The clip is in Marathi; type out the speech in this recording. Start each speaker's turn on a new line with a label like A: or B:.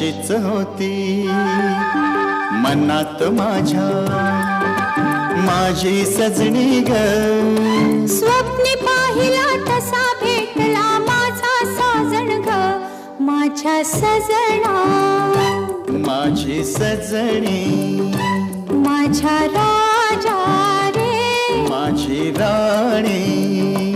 A: अशीच होती मनात माझ्या माझी सजनी ग.
B: स्वप्नी पाहिला तसा भेटला माझा साजन ग. माझ्या सजना
A: माझी सजनी
B: माझ्या राजा रे
A: माझी राणी.